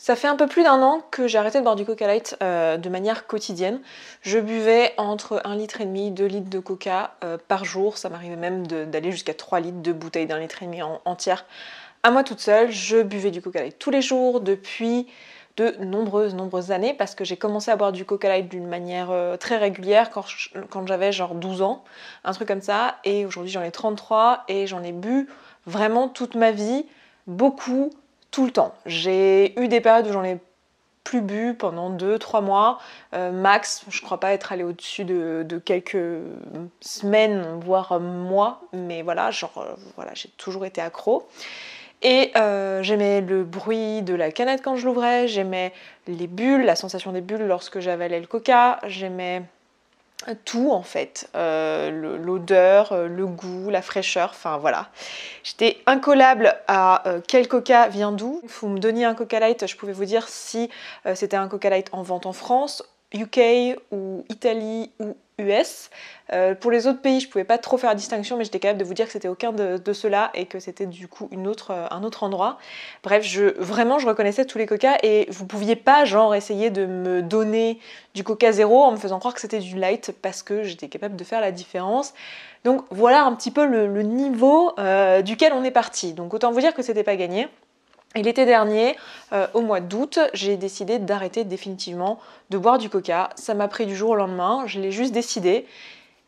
Ça fait un peu plus d'1 an que j'ai arrêté de boire du Coca Light de manière quotidienne. Je buvais entre 1,5 litre, 2 litres de Coca par jour. Ça m'arrivait même d'aller jusqu'à 3 litres de bouteilles d'1,5 litre entière à moi toute seule. Je buvais du Coca Light tous les jours depuis de nombreuses années parce que j'ai commencé à boire du Coca Light d'une manière très régulière quand j'avais genre 12 ans, un truc comme ça. Et aujourd'hui j'en ai 33 et j'en ai bu vraiment toute ma vie, beaucoup, tout le temps. J'ai eu des périodes où j'en ai plus bu pendant 2-3 mois, max. Je crois pas être allée au-dessus de quelques semaines, voire mois, mais voilà, voilà, j'ai toujours été accro. Et j'aimais le bruit de la canette quand je l'ouvrais, j'aimais les bulles, la sensation des bulles lorsque j'avalais le coca, j'aimais tout en fait, l'odeur, le goût, la fraîcheur, enfin voilà. J'étais incollable à quel coca vient d'où. Vous me donniez un Coca Light, je pouvais vous dire si c'était un Coca Light en vente en France, UK ou Italie ou US. Pour les autres pays, je pouvais pas trop faire la distinction, mais j'étais capable de vous dire que c'était aucun de ceux-là et que c'était du coup un autre endroit. Bref, vraiment, je reconnaissais tous les coca et vous pouviez pas genre essayer de me donner du Coca zéro en me faisant croire que c'était du light parce que j'étais capable de faire la différence. Donc voilà un petit peu le niveau duquel on est parti. Donc autant vous dire que c'était pas gagné. Et l'été dernier, au mois d'août, j'ai décidé d'arrêter définitivement de boire du coca. Ça m'a pris du jour au lendemain, je l'ai juste décidé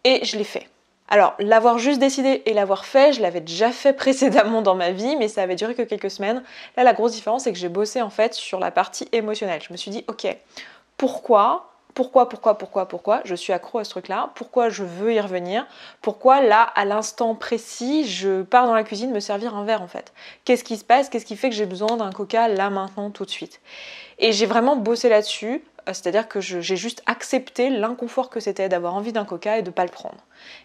et je l'ai fait. Alors, l'avoir juste décidé et l'avoir fait, je l'avais déjà fait précédemment dans ma vie, mais ça avait duré que quelques semaines. Là, la grosse différence, c'est que j'ai bossé en fait sur la partie émotionnelle. Je me suis dit, ok, pourquoi je suis accro à ce truc-là, pourquoi je veux y revenir, pourquoi là, à l'instant précis, je pars dans la cuisine me servir un verre en fait. Qu'est-ce qui se passe, qu'est-ce qui fait que j'ai besoin d'un coca là, maintenant, tout de suite. Et j'ai vraiment bossé là-dessus, c'est-à-dire que j'ai juste accepté l'inconfort que c'était d'avoir envie d'un coca et de ne pas le prendre.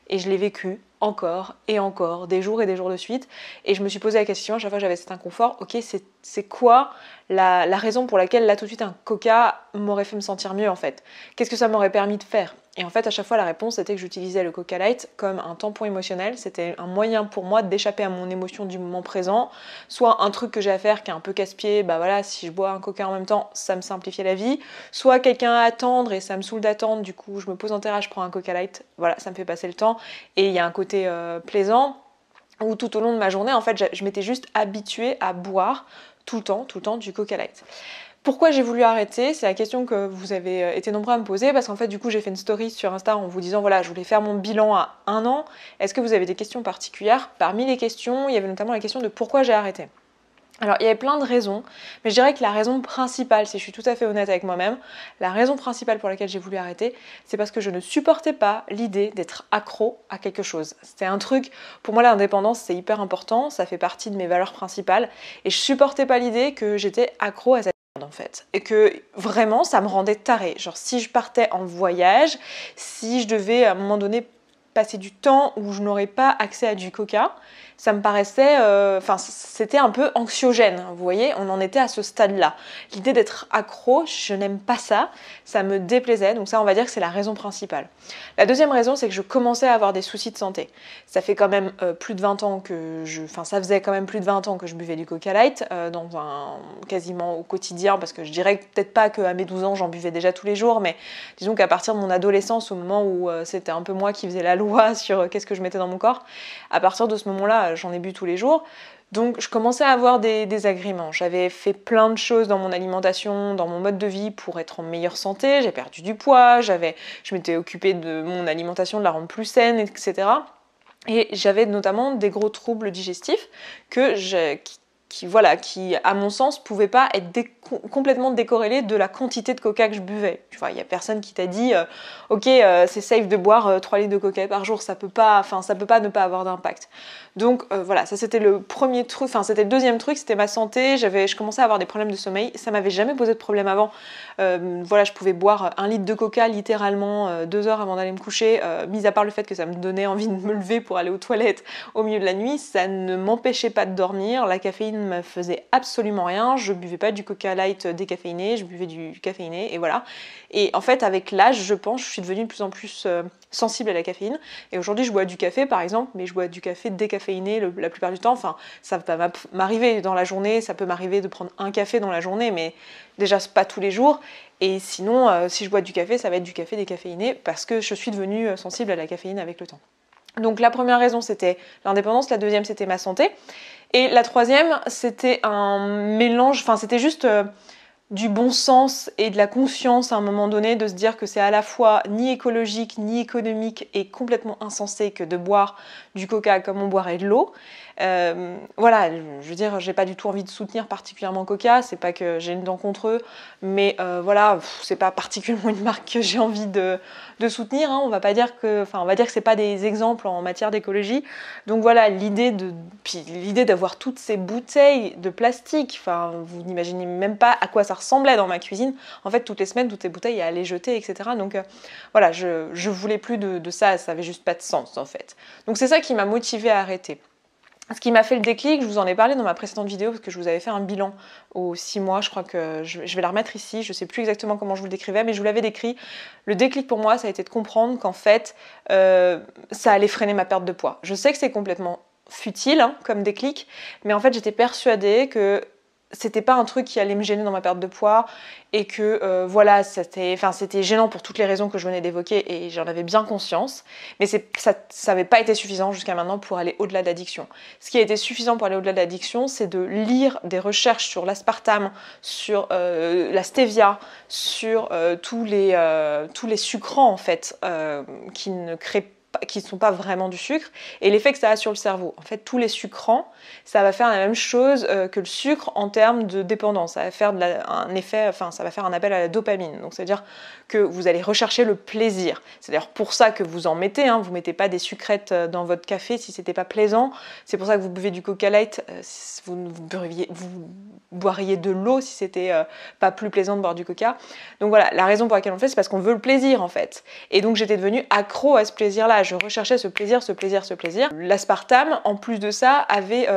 Et je l'ai vécu encore et encore, des jours et des jours de suite, et je me suis posé la question, à chaque fois que j'avais cet inconfort, ok, c'est quoi la raison pour laquelle là tout de suite un coca m'aurait fait me sentir mieux en fait? Qu'est-ce que ça m'aurait permis de faire? Et en fait à chaque fois la réponse était que j'utilisais le Coca Light comme un tampon émotionnel, c'était un moyen pour moi d'échapper à mon émotion du moment présent, soit un truc que j'ai à faire qui est un peu casse-pied, bah voilà, si je bois un coca en même temps, ça me simplifiait la vie, soit quelqu'un à attendre et ça me saoule d'attendre, du coup je me pose en terrasse, je prends un Coca Light, voilà, ça me fait passer le temps, et il y a un côté plaisant, où tout au long de ma journée, en fait, je m'étais juste habituée à boire tout le temps du Coca Light. Pourquoi j'ai voulu arrêter? C'est la question que vous avez été nombreux à me poser, parce qu'en fait du coup j'ai fait une story sur Insta en vous disant voilà, je voulais faire mon bilan à 1 an. Est-ce que vous avez des questions particulières? Parmi les questions, il y avait notamment la question de pourquoi j'ai arrêté. Alors il y avait plein de raisons, mais je dirais que la raison principale, si je suis tout à fait honnête avec moi-même, la raison principale pour laquelle j'ai voulu arrêter, c'est parce que je ne supportais pas l'idée d'être accro à quelque chose. C'était un truc, pour moi l'indépendance c'est hyper important, ça fait partie de mes valeurs principales, et je supportais pas l'idée que j'étais accro à cette en fait, et que vraiment ça me rendait tarée. Genre si je partais en voyage, si je devais à un moment donné passer du temps où je n'aurais pas accès à du coca, ça me paraissait, c'était un peu anxiogène, vous voyez, on en était à ce stade-là. L'idée d'être accro, je n'aime pas ça, ça me déplaisait, donc ça on va dire que c'est la raison principale. La deuxième raison, c'est que je commençais à avoir des soucis de santé. Ça fait quand même plus de 20 ans que ça faisait quand même plus de 20 ans que je buvais du Coca Light, quasiment au quotidien, parce que je dirais peut-être pas qu'à mes 12 ans j'en buvais déjà tous les jours, mais disons qu'à partir de mon adolescence, au moment où c'était un peu moi qui faisais la loi sur qu'est-ce que je mettais dans mon corps, à partir de ce moment-là, j'en ai bu tous les jours. Donc je commençais à avoir des désagréments. J'avais fait plein de choses dans mon alimentation, dans mon mode de vie pour être en meilleure santé. J'ai perdu du poids, je m'étais occupée de mon alimentation, de la rendre plus saine, etc. Et j'avais notamment des gros troubles digestifs qui, à mon sens, pouvaient pas être complètement décorrélés de la quantité de coca que je buvais. Tu vois, il y a personne qui t'a dit ok, c'est safe de boire 3 litres de coca par jour, ça peut pas ne pas avoir d'impact. Donc voilà, ça c'était le premier truc, c'était le deuxième truc, c'était ma santé. Je commençais à avoir des problèmes de sommeil, ça m'avait jamais posé de problème avant. Je pouvais boire 1 litre de coca littéralement 2 heures avant d'aller me coucher, mis à part le fait que ça me donnait envie de me lever pour aller aux toilettes au milieu de la nuit, ça ne m'empêchait pas de dormir, la caféine me faisait absolument rien. Je buvais pas du Coca Light décaféiné, je buvais du caféiné et voilà. Et en fait, avec l'âge, je pense, je suis devenue de plus en plus sensible à la caféine. Et aujourd'hui, je bois du café par exemple, mais je bois du café décaféiné la plupart du temps. Enfin, ça va m'arriver dans la journée, ça peut m'arriver de prendre un café dans la journée, mais déjà pas tous les jours. Et sinon, si je bois du café, ça va être du café décaféiné parce que je suis devenue sensible à la caféine avec le temps. Donc la première raison, c'était l'indépendance, la deuxième, c'était ma santé. Et la troisième, c'était un mélange, enfin c'était juste du bon sens et de la conscience à un moment donné de se dire que c'est à la fois ni écologique ni économique et complètement insensé que de boire du coca comme on boirait de l'eau. Voilà, je veux dire, j'ai pas du tout envie de soutenir particulièrement Coca, c'est pas que j'ai une dent contre eux, mais voilà, c'est pas particulièrement une marque que j'ai envie de soutenir, hein. On va dire que c'est pas des exemples en matière d'écologie. Donc voilà, l'idée d'avoir toutes ces bouteilles de plastique, enfin, vous n'imaginez même pas à quoi ça ressemblait dans ma cuisine. En fait, toutes les semaines, toutes ces bouteilles à les jeter, etc. Donc voilà, je voulais plus de ça avait juste pas de sens en fait. Donc c'est ça qui m'a motivée à arrêter. Ce qui m'a fait le déclic, je vous en ai parlé dans ma précédente vidéo parce que je vous avais fait un bilan aux 6 mois, je crois que je vais la remettre ici, je sais plus exactement comment je vous le décrivais, mais je vous l'avais décrit. Le déclic pour moi, ça a été de comprendre qu'en fait, ça allait freiner ma perte de poids. Je sais que c'est complètement futile hein, comme déclic, mais en fait j'étais persuadée que c'était pas un truc qui allait me gêner dans ma perte de poids et que voilà, c'était gênant pour toutes les raisons que je venais d'évoquer et j'en avais bien conscience, mais ça n'avait pas été suffisant jusqu'à maintenant pour aller au-delà de l'addiction. Ce qui a été suffisant pour aller au-delà de l'addiction, c'est de lire des recherches sur l'aspartame, sur la stevia, sur tous les sucrants en fait qui ne sont pas vraiment du sucre, et l'effet que ça a sur le cerveau. En fait, tous les sucrants, ça va faire la même chose que le sucre en termes de dépendance. Ça va faire ça va faire un appel à la dopamine. Donc, c'est-à-dire que vous allez rechercher le plaisir. C'est d'ailleurs pour ça que vous en mettez. Hein. Vous mettez pas des sucrètes dans votre café si c'était pas plaisant. C'est pour ça que vous buvez du Coca Light. Vous boiriez de l'eau si c'était pas plus plaisant de boire du Coca. Donc voilà, la raison pour laquelle on le fait, c'est parce qu'on veut le plaisir en fait. Et donc j'étais devenue accro à ce plaisir-là. Je recherchais ce plaisir. L'aspartame, en plus de ça, avait...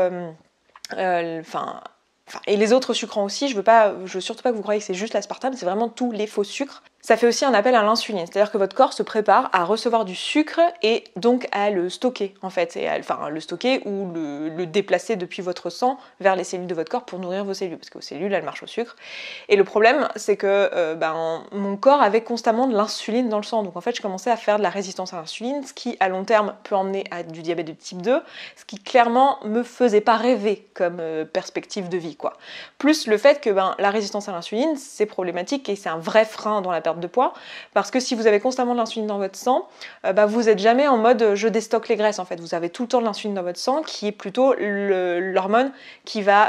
et les autres sucrants aussi, je veux surtout pas que vous croyiez que c'est juste l'aspartame, c'est vraiment tous les faux sucres. Ça fait aussi un appel à l'insuline, c'est-à-dire que votre corps se prépare à recevoir du sucre et donc à le stocker en fait, le stocker ou le déplacer depuis votre sang vers les cellules de votre corps pour nourrir vos cellules, parce que vos cellules elles marchent au sucre. Et le problème c'est que mon corps avait constamment de l'insuline dans le sang, donc en fait je commençais à faire de la résistance à l'insuline, ce qui à long terme peut emmener à du diabète de type 2, ce qui clairement me faisait pas rêver comme perspective de vie quoi. Plus le fait que la résistance à l'insuline c'est problématique et c'est un vrai frein dans la perte de poids, parce que si vous avez constamment de l'insuline dans votre sang, vous n'êtes jamais en mode je déstocke les graisses en fait, vous avez tout le temps de l'insuline dans votre sang qui est plutôt l'hormone qui va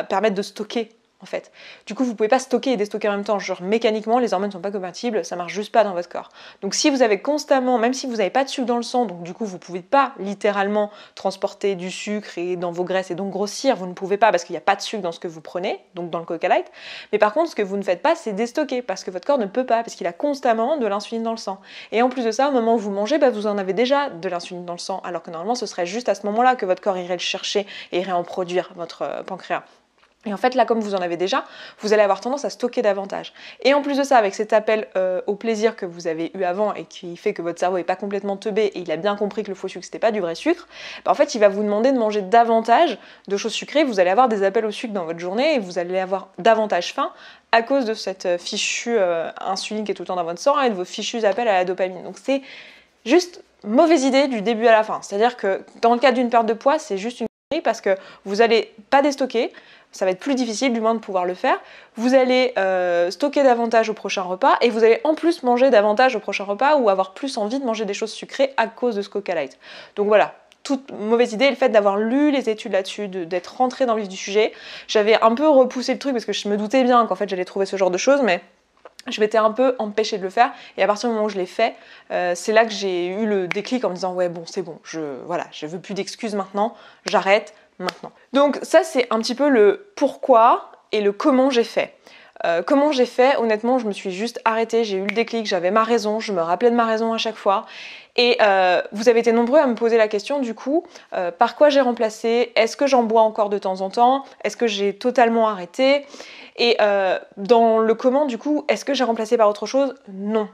permettre de stocker en fait. Du coup, vous pouvez pas stocker et déstocker en même temps, genre mécaniquement, les hormones sont pas compatibles, ça marche juste pas dans votre corps. Donc si vous avez constamment, même si vous n'avez pas de sucre dans le sang, donc du coup vous pouvez pas littéralement transporter du sucre et dans vos graisses et donc grossir, vous ne pouvez pas parce qu'il n'y a pas de sucre dans ce que vous prenez, donc dans le Coca Light, mais par contre ce que vous ne faites pas c'est déstocker, parce que votre corps ne peut pas, parce qu'il a constamment de l'insuline dans le sang. Et en plus de ça, au moment où vous mangez, vous en avez déjà de l'insuline dans le sang, alors que normalement ce serait juste à ce moment-là que votre corps irait le chercher et irait en produire, votre pancréas. Et en fait, là, comme vous en avez déjà, vous allez avoir tendance à stocker davantage. Et en plus de ça, avec cet appel au plaisir que vous avez eu avant et qui fait que votre cerveau n'est pas complètement teubé et il a bien compris que le faux sucre, c'était pas du vrai sucre, en fait, il va vous demander de manger davantage de choses sucrées. Vous allez avoir des appels au sucre dans votre journée et vous allez avoir davantage faim à cause de cette fichue insuline qui est tout le temps dans votre sang et de vos fichus appels à la dopamine. Donc c'est juste mauvaise idée du début à la fin. C'est-à-dire que dans le cas d'une perte de poids, c'est juste une connerie parce que vous n'allez pas déstocker. Ça va être plus difficile du moins de pouvoir le faire. Vous allez stocker davantage au prochain repas et vous allez en plus manger davantage au prochain repas ou avoir plus envie de manger des choses sucrées à cause de ce Coca Light. Donc voilà, toute mauvaise idée. Le fait d'avoir lu les études là-dessus, d'être rentrée dans le vif du sujet, j'avais un peu repoussé le truc parce que je me doutais bien qu'en fait j'allais trouver ce genre de choses, mais je m'étais un peu empêchée de le faire et à partir du moment où je l'ai fait, c'est là que j'ai eu le déclic en me disant ouais bon c'est bon, je veux plus d'excuses maintenant, j'arrête maintenant. Donc ça c'est un petit peu le pourquoi et le comment j'ai fait. Comment j'ai fait, honnêtement je me suis juste arrêtée, j'ai eu le déclic, j'avais ma raison, je me rappelais de ma raison à chaque fois Et vous avez été nombreux à me poser la question du coup, par quoi j'ai remplacé? Est-ce que j'en bois encore de temps en temps? Est-ce que j'ai totalement arrêté? Et dans le comment du coup, est-ce que j'ai remplacé par autre chose? Non.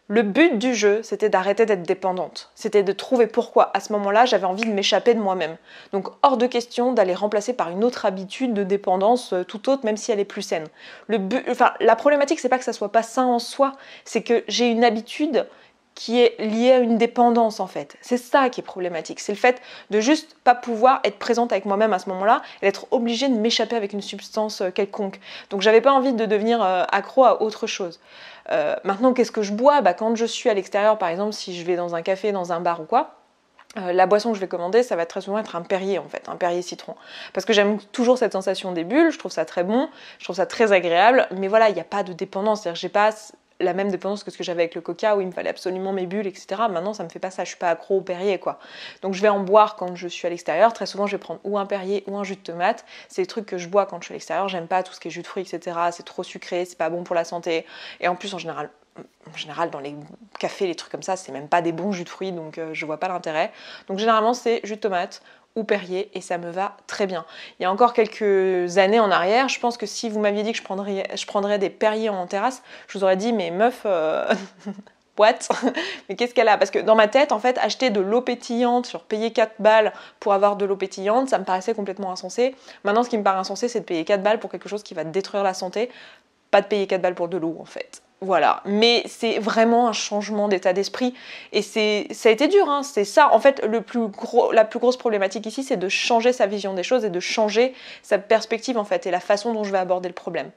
Le but du jeu, c'était d'arrêter d'être dépendante. C'était de trouver pourquoi, à ce moment-là, j'avais envie de m'échapper de moi-même. Donc, hors de question d'aller remplacer par une autre habitude de dépendance tout autre, même si elle est plus saine. La problématique, c'est pas que ça soit pas sain en soi, c'est que j'ai une habitude qui est liée à une dépendance, en fait. C'est ça qui est problématique. C'est le fait de juste pas pouvoir être présente avec moi-même à ce moment-là et d'être obligée de m'échapper avec une substance quelconque. Donc, j'avais pas envie de devenir accro à autre chose. Maintenant, qu'est-ce que je bois? Quand je suis à l'extérieur, par exemple, si je vais dans un café, dans un bar ou quoi, la boisson que je vais commander, ça va très souvent être un Perrier en fait, un Perrier citron. Parce que j'aime toujours cette sensation des bulles, je trouve ça très bon, je trouve ça très agréable, mais voilà, il n'y a pas de dépendance, c'est-à-dire que j'ai pas la même dépendance que ce que j'avais avec le coca où il me fallait absolument mes bulles, etc. Maintenant, ça me fait pas ça, je suis pas accro au Perrier quoi. Donc je vais en boire quand je suis à l'extérieur, très souvent je vais prendre ou un Perrier ou un jus de tomate, c'est les trucs que je bois quand je suis à l'extérieur, j'aime pas tout ce qui est jus de fruits, etc. C'est trop sucré, c'est pas bon pour la santé, et en plus en général dans les cafés, les trucs comme ça, c'est même pas des bons jus de fruits, donc je vois pas l'intérêt. Donc généralement c'est jus de tomate ou Perrier et ça me va très bien. Il y a encore quelques années en arrière, je pense que si vous m'aviez dit que je prendrais des Perrier en terrasse, je vous aurais dit mais meuf, what? Mais qu'est-ce qu'elle a? Parce que dans ma tête, en fait, acheter de l'eau pétillante, sur payer 4 balles pour avoir de l'eau pétillante, ça me paraissait complètement insensé. Maintenant, ce qui me paraît insensé, c'est de payer 4 balles pour quelque chose qui va détruire la santé, pas de payer 4 balles pour de l'eau, en fait. Voilà, mais c'est vraiment un changement d'état d'esprit et ça a été dur, hein. C'est ça, en fait, la plus grosse problématique ici, c'est de changer sa vision des choses et de changer sa perspective, en fait, et la façon dont je vais aborder le problème.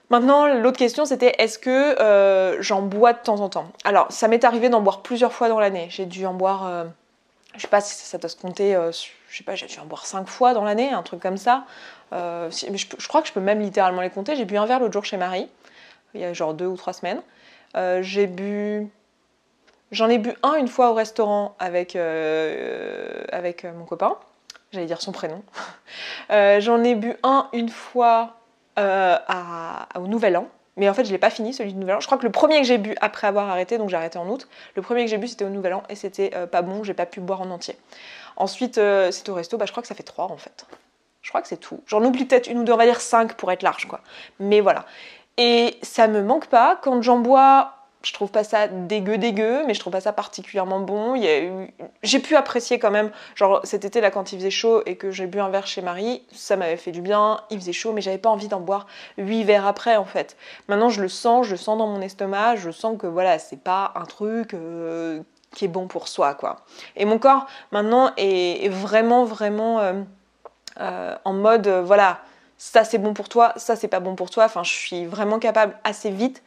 Maintenant, l'autre question, c'était est-ce que j'en bois de temps en temps? Alors, ça m'est arrivé d'en boire plusieurs fois dans l'année. J'ai dû en boire, je sais pas si ça doit se compter, je sais pas, j'ai dû en boire 5 fois dans l'année, un truc comme ça. Mais je crois que je peux même littéralement les compter. J'ai bu un verre l'autre jour chez Marie, il y a genre 2 ou 3 semaines. J'en ai bu une fois au restaurant avec mon copain. J'allais dire son prénom. J'en ai bu une fois au Nouvel An. Mais en fait, je l'ai pas fini, celui du Nouvel An. Je crois que le premier que j'ai bu après avoir arrêté, donc j'ai arrêté en août, le premier que j'ai bu, c'était au Nouvel An et c'était pas bon, j'ai pas pu boire en entier. Ensuite, c'était au resto, je crois que ça fait 3 en fait. Je crois que c'est tout. J'en oublie peut-être une ou deux, on va dire 5 pour être large, quoi. Mais voilà. Et ça me manque pas. Quand j'en bois, je trouve pas ça dégueu, mais je trouve pas ça particulièrement bon. J'ai pu apprécier quand même, genre cet été là quand il faisait chaud et que j'ai bu un verre chez Marie, ça m'avait fait du bien, il faisait chaud, mais j'avais pas envie d'en boire 8 verres après en fait. Maintenant je le sens dans mon estomac, je sens que voilà, c'est pas un truc qui est bon pour soi quoi. Et mon corps maintenant est vraiment en mode voilà, ça c'est bon pour toi, ça c'est pas bon pour toi. Enfin, je suis vraiment capable assez vite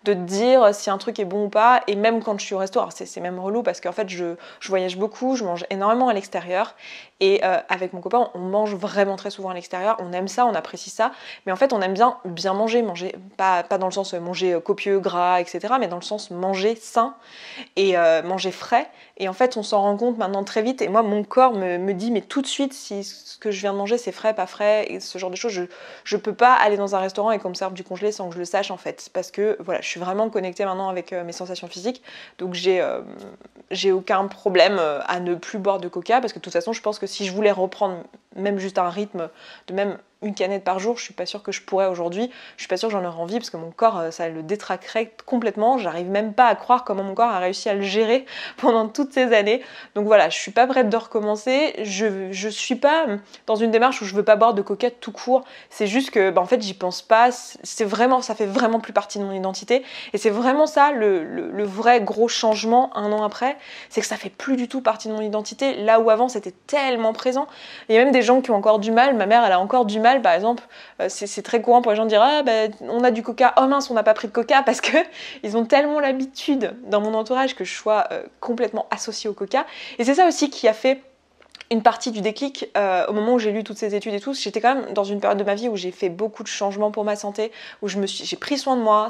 de te dire si un truc est bon ou pas. Et même quand je suis au resto, alors c'est même relou parce qu'en fait je voyage beaucoup, je mange énormément à l'extérieur. Et avec mon copain, on mange vraiment très souvent à l'extérieur. On aime ça, on apprécie ça. Mais en fait, on aime bien manger pas dans le sens manger copieux, gras, etc. Mais dans le sens manger sain et manger frais. Et en fait, on s'en rend compte maintenant très vite. Et moi, mon corps me dit, mais tout de suite, si ce que je viens de manger, c'est frais, pas frais, et ce genre de choses, je peux pas aller dans un restaurant et qu'on me serve du congelé sans que je le sache, en fait. Parce que, voilà, je suis vraiment connectée maintenant avec mes sensations physiques. Donc, j'ai aucun problème à ne plus boire de coca. Parce que de toute façon, je pense que si je voulais reprendre même juste un rythme de même une canette par jour, je suis pas sûre que je pourrais aujourd'hui. Je suis pas sûre que j'en aurais envie parce que mon corps, ça le détraquerait complètement. J'arrive même pas à croire comment mon corps a réussi à le gérer pendant toutes ces années. Donc voilà, je suis pas prête de recommencer. Je suis pas dans une démarche où je veux pas boire de coca tout court. C'est juste que, en fait, j'y pense pas. Ça fait vraiment plus partie de mon identité. Et c'est vraiment ça le vrai gros changement un an après. C'est que ça fait plus du tout partie de mon identité. Là où avant, c'était tellement présent. Il y a même des gens qui ont encore du mal. Ma mère, elle a encore du mal, par exemple. C'est très courant pour les gens de dire ah ben on a du coca, oh mince on n'a pas pris de coca, parce que ils ont tellement l'habitude dans mon entourage que je sois complètement associée au coca. Et c'est ça aussi qui a fait une partie du déclic au moment où j'ai lu toutes ces études et tout. J'étais quand même dans une période de ma vie où j'ai fait beaucoup de changements pour ma santé, où j'ai pris soin de moi.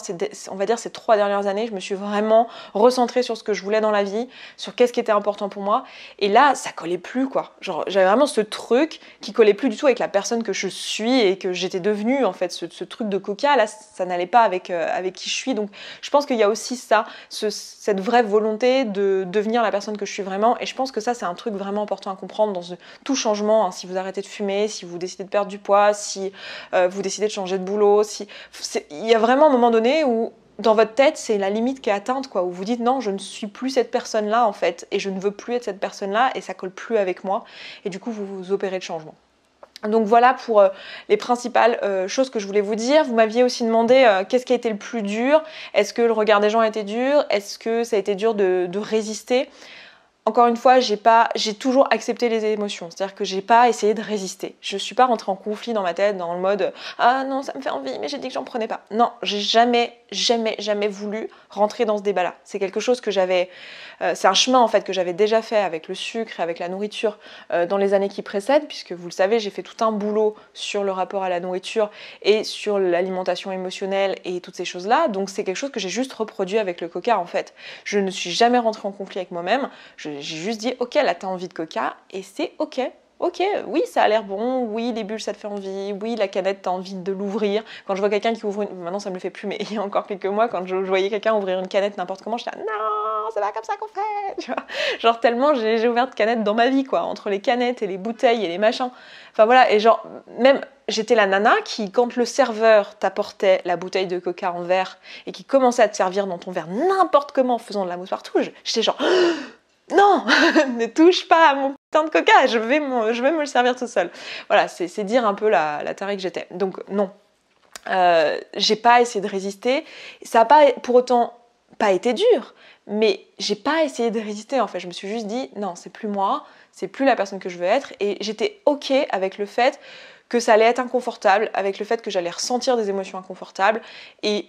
On va dire ces 3 dernières années, je me suis vraiment recentrée sur ce que je voulais dans la vie, sur qu'est-ce qui était important pour moi. Et là, ça collait plus, quoi. Genre, j'avais vraiment ce truc qui collait plus du tout avec la personne que je suis et que j'étais devenue, en fait. Ce truc de coca, là, ça n'allait pas avec qui je suis. Donc, je pense qu'il y a aussi ça, cette vraie volonté de devenir la personne que je suis vraiment. Et je pense que ça, c'est un truc vraiment important à comprendre dans tout changement, hein. Si vous arrêtez de fumer, si vous décidez de perdre du poids, si vous décidez de changer de boulot, il y a vraiment un moment donné où dans votre tête, c'est la limite qui est atteinte, quoi, où vous dites non, je ne suis plus cette personne-là en fait, et je ne veux plus être cette personne-là, et ça colle plus avec moi, et du coup vous opérez le changement. Donc voilà pour les principales choses que je voulais vous dire. Vous m'aviez aussi demandé qu'est-ce qui a été le plus dur. Est-ce que le regard des gens a été dur? Est-ce que ça a été dur de résister? Encore une fois, j'ai toujours accepté les émotions, c'est-à-dire que j'ai pas essayé de résister. Je suis pas rentrée en conflit dans ma tête, dans le mode « Ah non, ça me fait envie, mais j'ai dit que j'en prenais pas ». Non, j'ai jamais voulu rentrer dans ce débat-là. C'est quelque chose que c'est un chemin en fait que j'avais déjà fait avec le sucre et avec la nourriture dans les années qui précèdent, puisque vous le savez, j'ai fait tout un boulot sur le rapport à la nourriture et sur l'alimentation émotionnelle et toutes ces choses-là. Donc c'est quelque chose que j'ai juste reproduit avec le coca en fait. Je ne suis jamais rentrée en conflit avec moi-même. J'ai juste dit, ok, là t'as envie de coca, et c'est ok. Ok, oui, ça a l'air bon, oui, les bulles ça te fait envie, oui, la canette t'as envie de l'ouvrir. Quand je vois quelqu'un qui ouvre maintenant ça me le fait plus, mais il y a encore quelques mois, quand je voyais quelqu'un ouvrir une canette n'importe comment, j'étais là, non, c'est pas comme ça qu'on fait, tu vois. Genre tellement j'ai ouvert de canettes dans ma vie, quoi, entre les canettes et les bouteilles et les machins. Enfin voilà, et genre, même, j'étais la nana qui, quand le serveur t'apportait la bouteille de coca en verre et qui commençait à te servir dans ton verre n'importe comment en faisant de la mousse partout, j'étais genre... Non, ne touche pas à mon putain de coca, je vais me le servir tout seul. Voilà, c'est dire un peu la tarée que j'étais. Donc non, j'ai pas essayé de résister. Ça n'a pas pour autant pas été dur, mais j'ai pas essayé de résister en fait. Je me suis juste dit non, c'est plus moi, c'est plus la personne que je veux être, et j'étais ok avec le fait que ça allait être inconfortable, avec le fait que j'allais ressentir des émotions inconfortables. Et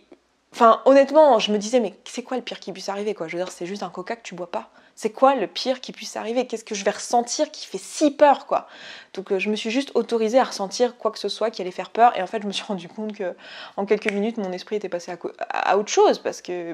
enfin, honnêtement, je me disais, mais c'est quoi le pire qui puisse arriver, quoi? Je veux dire, c'est juste un coca que tu bois pas. C'est quoi le pire qui puisse arriver? Qu'est-ce que je vais ressentir qui fait si peur, quoi? Donc je me suis juste autorisée à ressentir quoi que ce soit qui allait faire peur, et en fait je me suis rendu compte que en quelques minutes mon esprit était passé à autre chose, parce que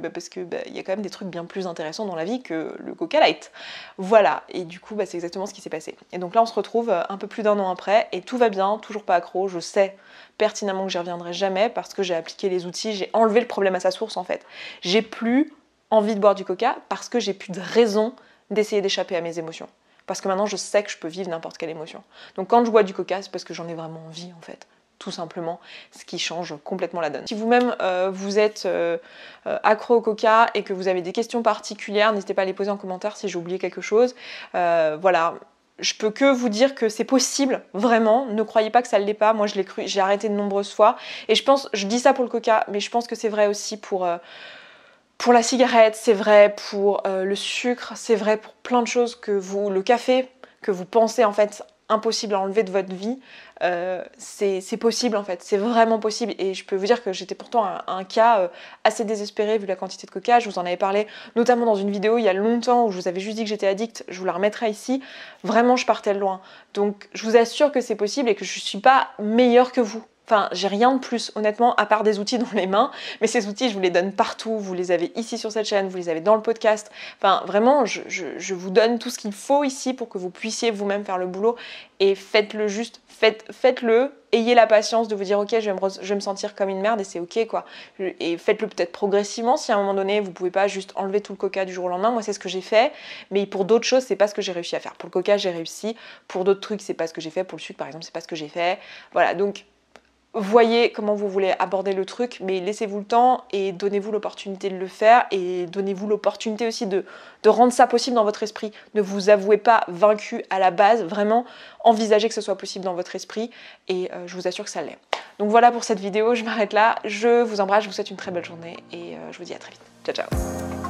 y a quand même des trucs bien plus intéressants dans la vie que le Coca Light. Voilà, et du coup c'est exactement ce qui s'est passé. Et donc là on se retrouve un peu plus d'1 an après, et tout va bien, toujours pas accro, je sais pertinemment que j'y reviendrai jamais parce que j'ai appliqué les outils, j'ai enlevé le problème à sa source en fait. J'ai plus envie de boire du coca parce que j'ai plus de raison d'essayer d'échapper à mes émotions. Parce que maintenant je sais que je peux vivre n'importe quelle émotion. Donc quand je bois du coca, c'est parce que j'en ai vraiment envie en fait. Tout simplement, ce qui change complètement la donne. Si vous-même vous êtes accro au coca et que vous avez des questions particulières, n'hésitez pas à les poser en commentaire si j'ai oublié quelque chose. Voilà. Je peux que vous dire que c'est possible, vraiment. Ne croyez pas que ça ne l'est pas. Moi, je l'ai cru, j'ai arrêté de nombreuses fois. Et je dis ça pour le coca, mais je pense que c'est vrai aussi pour la cigarette, c'est vrai pour le sucre, c'est vrai pour plein de choses le café, que vous pensez en fait impossible à enlever de votre vie. C'est possible en fait, c'est vraiment possible, et je peux vous dire que j'étais pourtant un cas assez désespéré vu la quantité de coca. Je vous en avais parlé notamment dans une vidéo il y a longtemps où je vous avais juste dit que j'étais addict, je vous la remettrai ici. Vraiment je partais de loin, donc je vous assure que c'est possible et que je suis pas meilleure que vous. Enfin, j'ai rien de plus, honnêtement, à part des outils dans les mains. Mais ces outils, je vous les donne partout. Vous les avez ici sur cette chaîne, vous les avez dans le podcast. Enfin, vraiment, je vous donne tout ce qu'il faut ici pour que vous puissiez vous-même faire le boulot. Et faites-le juste, faites-le. Ayez la patience de vous dire, ok, je vais me sentir comme une merde et c'est ok, quoi. Et faites-le peut-être progressivement. Si à un moment donné, vous pouvez pas juste enlever tout le coca du jour au lendemain. Moi, c'est ce que j'ai fait. Mais pour d'autres choses, c'est pas ce que j'ai réussi à faire. Pour le coca, j'ai réussi. Pour d'autres trucs, c'est pas ce que j'ai fait. Pour le sucre, par exemple, c'est pas ce que j'ai fait. Voilà, donc... Voyez comment vous voulez aborder le truc, mais laissez-vous le temps et donnez-vous l'opportunité de le faire, et donnez-vous l'opportunité aussi de rendre ça possible dans votre esprit. Ne vous avouez pas vaincu à la base, vraiment envisagez que ce soit possible dans votre esprit, et je vous assure que ça l'est. Donc voilà pour cette vidéo, je m'arrête là, je vous embrasse, je vous souhaite une très belle journée et je vous dis à très vite. Ciao ciao.